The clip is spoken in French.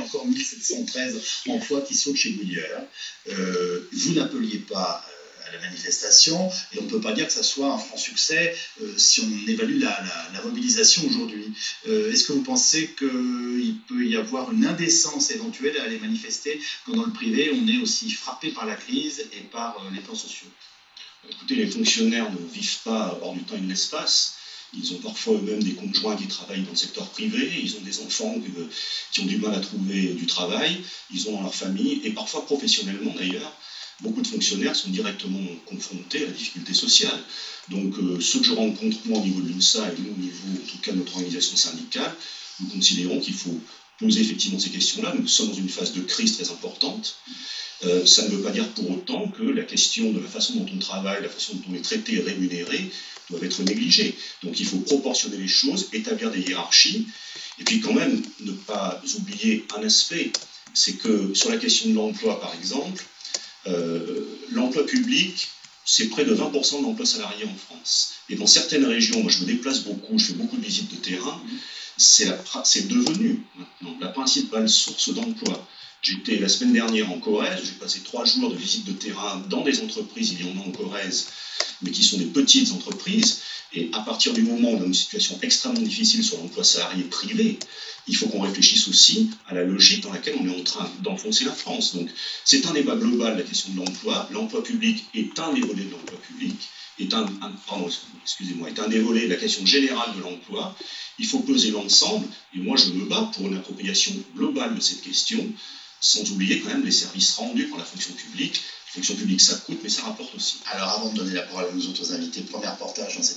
encore 1713 emplois qui sautent chez Goodyear. Vous n'appeliez pas à la manifestation, et on ne peut pas dire que ça soit un franc succès si on évalue la mobilisation aujourd'hui. Est-ce que vous pensez qu'il peut y avoir une indécence éventuelle à aller manifester quand dans le privé on est aussi frappé par la crise et par les plans sociaux? Écoutez, les fonctionnaires ne vivent pas hors du temps et de l'espace. Ils ont parfois eux-mêmes des conjoints qui travaillent dans le secteur privé, ils ont des enfants qui ont du mal à trouver du travail, ils ont dans leur famille, et parfois professionnellement d'ailleurs, beaucoup de fonctionnaires sont directement confrontés à la difficulté sociale. Donc ceux que je rencontre moi au niveau de l'UNSA et nous au niveau en tout cas de notre organisation syndicale, nous considérons qu'il faut poser effectivement ces questions-là. Nous sommes dans une phase de crise très importante. Ça ne veut pas dire pour autant que la question de la façon dont on travaille, la façon dont on est traité et rémunéré doivent être négligées. Donc il faut proportionner les choses, établir des hiérarchies, et puis quand même ne pas oublier un aspect, c'est que sur la question de l'emploi par exemple, l'emploi public, c'est près de 20% de l'emploi salarié en France. Et dans certaines régions, moi je me déplace beaucoup, je fais beaucoup de visites de terrain, c'est devenu maintenant la principale source d'emploi. J'étais la semaine dernière en Corrèze, j'ai passé 3 jours de visite de terrain dans des entreprises, il y en a en Corrèze, mais qui sont des petites entreprises. Et à partir du moment où on a une situation extrêmement difficile sur l'emploi salarié privé, il faut qu'on réfléchisse aussi à la logique dans laquelle on est en train d'enfoncer la France. Donc c'est un débat global, la question de l'emploi. L'emploi public est un des volets de l'emploi public, est un des volets de la question générale de l'emploi. Il faut peser l'ensemble, et moi je me bats pour une appropriation globale de cette question, sans oublier quand même les services rendus par la fonction publique. La fonction publique, ça coûte, mais ça rapporte aussi. Alors avant de donner la parole à nos autres invités, premier reportage dans cette